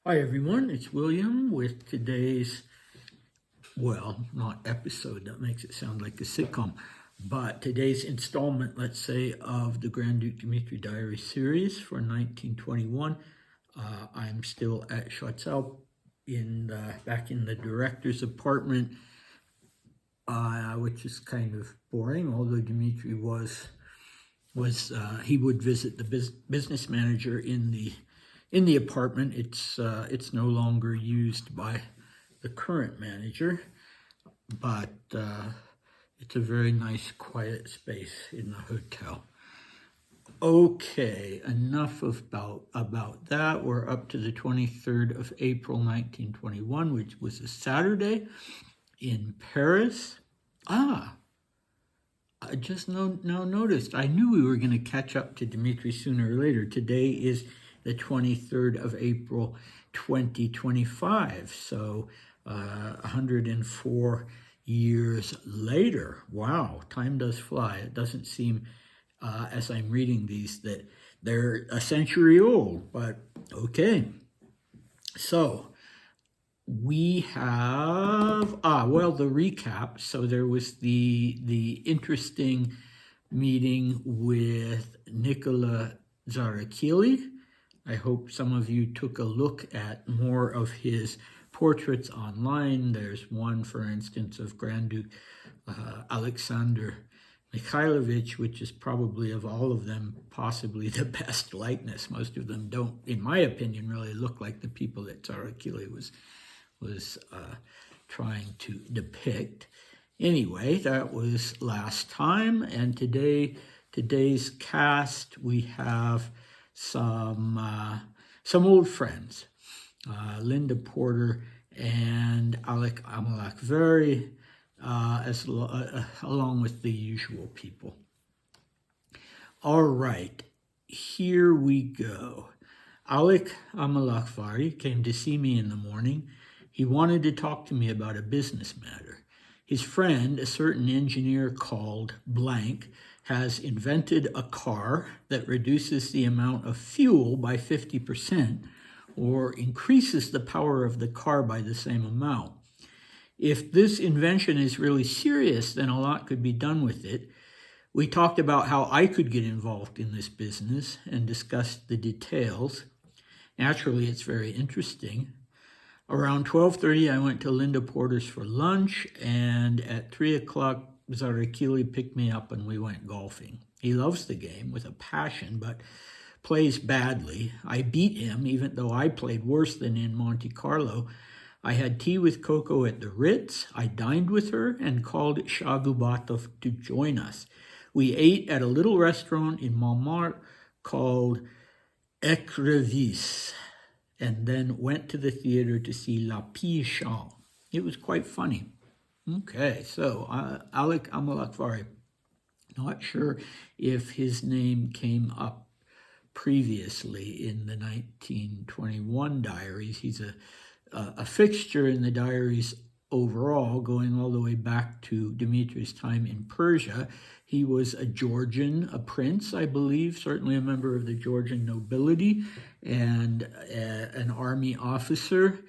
Hi everyone, it's William with today's, not episode, that makes it sound like a sitcom, but today's installment, let's say, of the Grand Duke Dmitri Diary series for 1921. I'm still at Schwarzau back in the director's apartment, which is kind of boring, although Dmitri he would visit the business manager in the apartment. It's no longer used by the current manager, but it's a very nice, quiet space in the hotel. Okay, enough about that. We're up to the 23rd of April, 1921, which was a Saturday in Paris. I just now noticed. I knew we were going to catch up to Dmitri sooner or later. Today is the 23rd of April, 2025. So 104 years later. Wow, time does fly. It doesn't seem, as I'm reading these, that they're a century old, but okay. So we have, the recap. So there was the interesting meeting with Nicola Zarakili. I hope some of you took a look at more of his portraits online. There's one, for instance, of Grand Duke Alexander Mikhailovich, which is probably, of all of them, possibly the best likeness. Most of them don't, in my opinion, really look like the people that Zarakili was trying to depict. Anyway, that was last time, and today's cast, we have some old friends, Linda Porter and Alek Amilakhvari, along with the usual people. All right, here we go. Alek Amilakhvari came to see me in the morning. He wanted to talk to me about a business matter. His friend, a certain engineer called Blank, has invented a car that reduces the amount of fuel by 50% or increases the power of the car by the same amount. If this invention is really serious, then a lot could be done with it. We talked about how I could get involved in this business and discussed the details. Naturally, it's very interesting. Around 12:30, I went to Linda Porter's for lunch, and at 3 o'clock, Zarakili picked me up and we went golfing. He loves the game with a passion, but plays badly. I beat him, even though I played worse than in Monte Carlo. I had tea with Coco at the Ritz. I dined with her and called Shagubatov to join us. We ate at a little restaurant in Montmartre called Écrevisse, and then went to the theater to see La Pichon. It was quite funny. Okay, so Alek Amilakhvari, not sure if his name came up previously in the 1921 diaries. He's a fixture in the diaries overall, going all the way back to Dmitri's time in Persia. He was a Georgian, a prince, I believe, certainly a member of the Georgian nobility, and an army officer,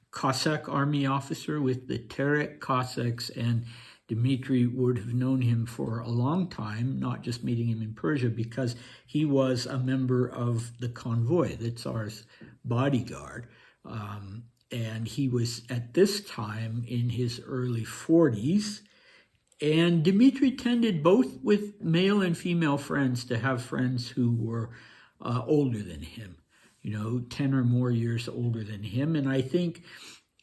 Cossack army officer with the Terek Cossacks, and Dmitri would have known him for a long time, not just meeting him in Persia, because he was a member of the convoy, the Tsar's bodyguard. And he was at this time in his early 40s. And Dmitri tended, both with male and female friends, to have friends who were older than him, 10 or more years older than him. And I think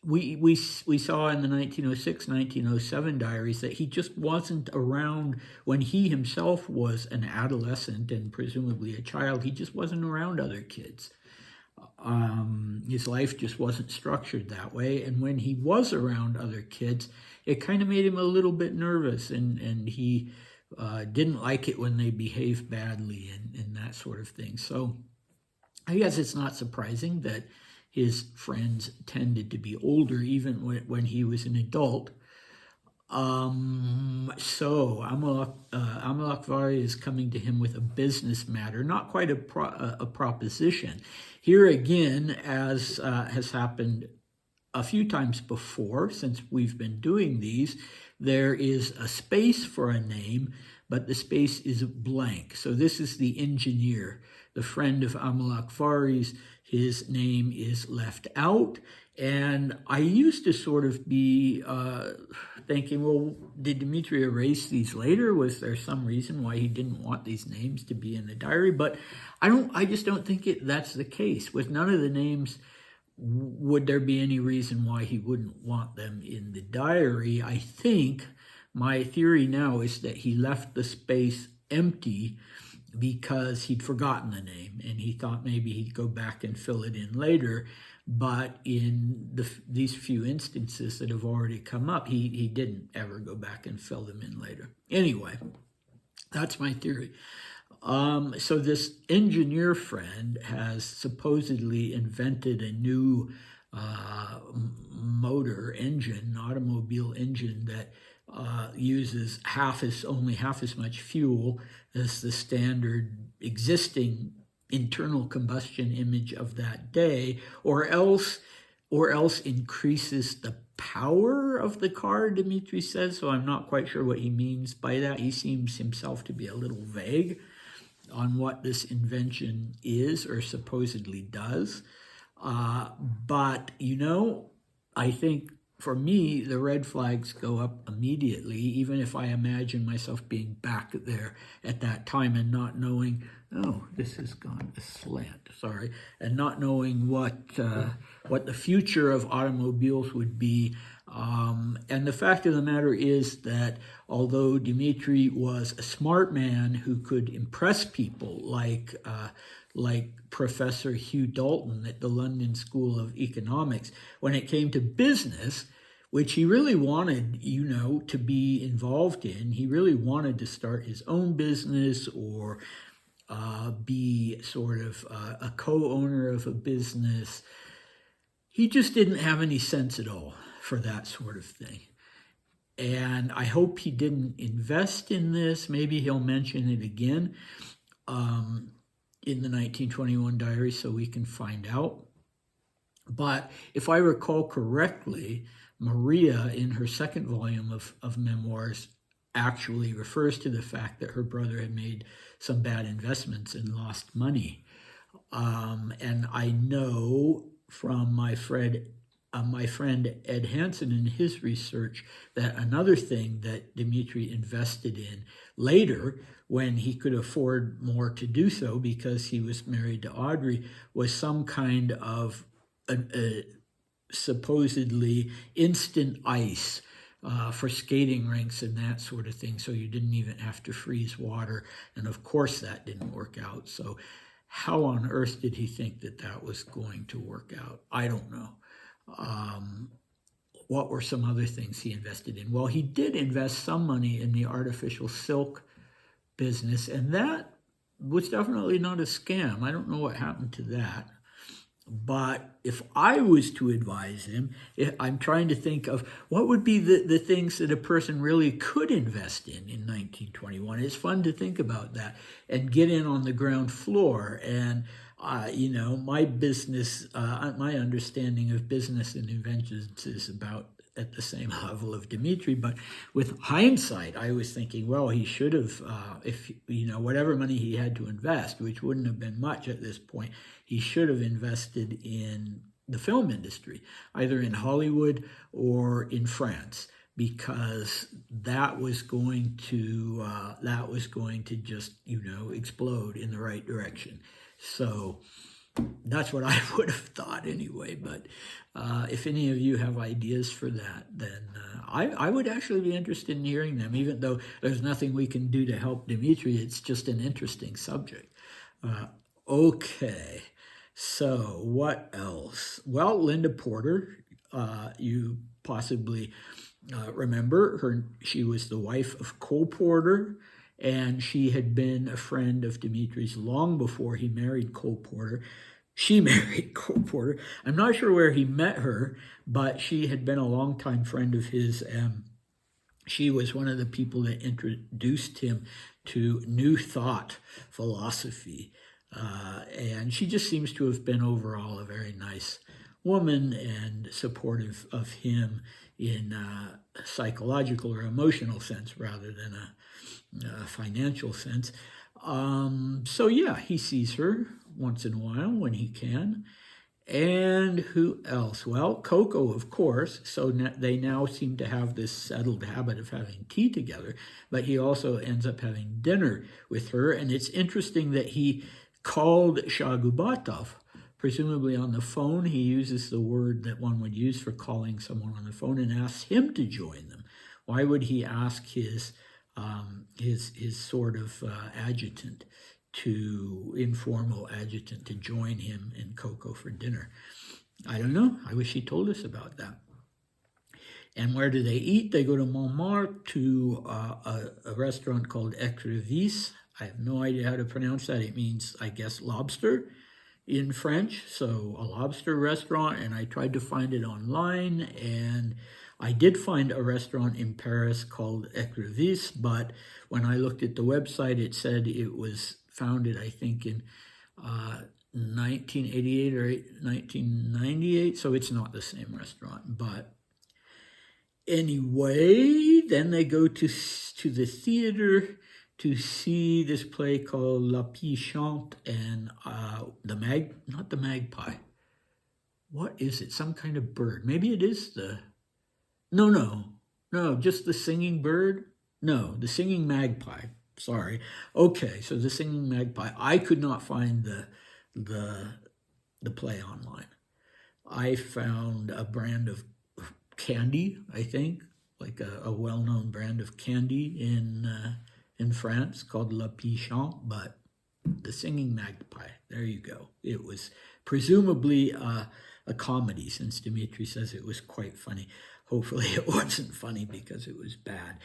we saw in the 1906, 1907 diaries that he just wasn't around when he himself was an adolescent and presumably a child. He just wasn't around other kids. His life just wasn't structured that way. And when he was around other kids, it kind of made him a little bit nervous, and he didn't like it when they behaved badly and that sort of thing. So I guess it's not surprising that his friends tended to be older, even when he was an adult. So Amilakhvari is coming to him with a business matter, not quite a proposition. Here again, as has happened a few times before since we've been doing these, there is a space for a name, but the space is blank. So this is the engineer, the friend of Amilakhvari's. His name is left out. And I used to sort of be thinking, well, did Dmitri erase these later? Was there some reason why he didn't want these names to be in the diary? But I just don't think that's the case. With none of the names, would there be any reason why he wouldn't want them in the diary? I think my theory now is that he left the space empty because he'd forgotten the name and he thought maybe he'd go back and fill it in later. But in these few instances that have already come up, he didn't ever go back and fill them in later. Anyway, that's my theory. So this engineer friend has supposedly invented a new motor engine, automobile engine that uses only half as much fuel as the standard existing internal combustion image of that day, or else increases the power of the car, Dmitri says. So I'm not quite sure what he means by that. He seems himself to be a little vague on what this invention is or supposedly does. But, I think for me, the red flags go up immediately, even if I imagine myself being back there at that time and not knowing, oh, this has gone aslant, sorry, and not knowing what the future of automobiles would be. And the fact of the matter is that although Dmitri was a smart man who could impress people like Professor Hugh Dalton at the London School of Economics, when it came to business, which he really wanted, to be involved in, he really wanted to start his own business or be sort of a co-owner of a business. He just didn't have any sense at all for that sort of thing. And I hope he didn't invest in this. Maybe he'll mention it again in the 1921 diary so we can find out. But if I recall correctly, Maria, in her second volume of memoirs, actually refers to the fact that her brother had made some bad investments and lost money. And I know from my friend Ed Hansen in his research that another thing that Dmitri invested in later, when he could afford more to do so because he was married to Audrey, was some kind of supposedly instant ice for skating rinks and that sort of thing, so you didn't even have to freeze water. And of course that didn't work out. So how on earth did he think that was going to work out? I don't know. What were some other things he invested in? Well, he did invest some money in the artificial silk business, and that was definitely not a scam. I don't know what happened to that. But if I was to advise him, I'm trying to think of what would be the things that a person really could invest in 1921. It's fun to think about that and get in on the ground floor. And, my business, my understanding of business and inventions is about at the same level of Dmitri. But with hindsight, I was thinking, well, he should have, whatever money he had to invest, which wouldn't have been much at this point, he should have invested in the film industry, either in Hollywood or in France, because that was going to just explode in the right direction. So that's what I would have thought anyway. But if any of you have ideas for that, then I would actually be interested in hearing them, even though there's nothing we can do to help Dmitri. It's just an interesting subject. Okay, so what else? Well, Linda Porter, you possibly remember her. She was the wife of Cole Porter, and she had been a friend of Dmitri's long before he married Cole Porter. She married Cole Porter. I'm not sure where he met her, but she had been a longtime friend of his, and She was one of the people that introduced him to New Thought philosophy. And she just seems to have been overall a very nice woman and supportive of him in a psychological or emotional sense rather than a financial sense. So yeah, he sees her once in a while when he can. And who else? Well, Coco, of course. So they now seem to have this settled habit of having tea together, but he also ends up having dinner with her. And it's interesting that he called Shagubatov, presumably on the phone. He uses the word that one would use for calling someone on the phone and asks him to join them. Why would he ask his sort of adjutant, informal adjutant, to join him and Coco for dinner? I don't know. I wish he told us about that. And where do they eat? They go to Montmartre to a restaurant called Écrevisse. I have no idea how to pronounce that. It means, I guess, lobster in French. So a lobster restaurant, and I tried to find it online, and I did find a restaurant in Paris called Écrevisse, but when I looked at the website, it said it was founded, I think, in 1988 or 1998, so it's not the same restaurant. But anyway, then they go to the theater to see this play called La Pie Chante and not the magpie. What is it? Some kind of bird. Maybe it is no, just the singing bird. No, the singing magpie. Sorry. Okay, so the singing magpie. I could not find the play online. I found a brand of candy, I think, like a well-known brand of candy in France called La Pie Chante, but the singing magpie, there you go. It was presumably a comedy, since Dmitri says it was quite funny. Hopefully it wasn't funny because it was bad.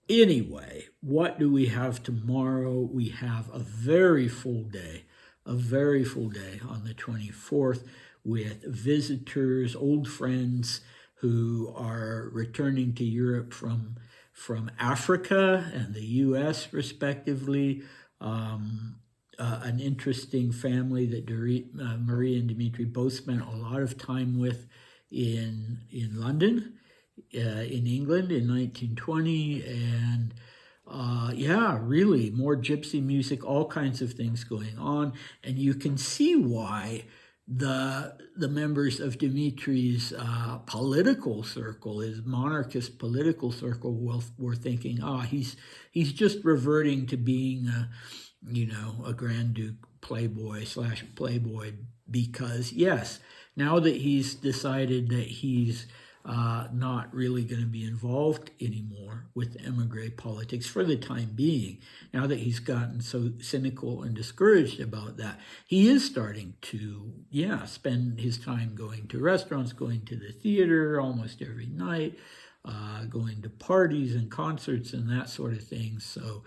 Anyway, what do we have tomorrow? We have a very full day on the 24th with visitors, old friends who are returning to Europe from Africa and the U.S. respectively. An interesting family that Marie and Dmitri both spent a lot of time with in London, in England in 1920, and really more gypsy music, all kinds of things going on, and you can see why the members of Dmitri's political circle, his monarchist political circle, were thinking, he's just reverting to being a Grand Duke playboy / because yes, now that he's decided that he's not really going to be involved anymore with emigre politics for the time being, now that he's gotten so cynical and discouraged about that, he is starting to, spend his time going to restaurants, going to the theater almost every night, going to parties and concerts and that sort of thing. So,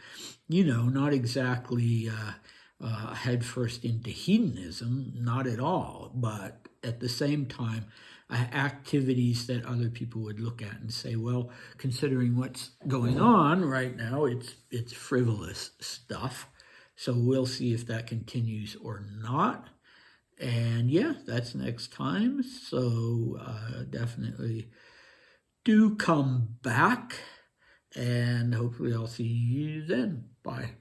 not exactly headfirst into hedonism, not at all, but at the same time, activities that other people would look at and say, well, considering what's going on right now, it's frivolous stuff. So we'll see if that continues or not. And that's next time. So definitely do come back, and hopefully I'll see you then. Bye.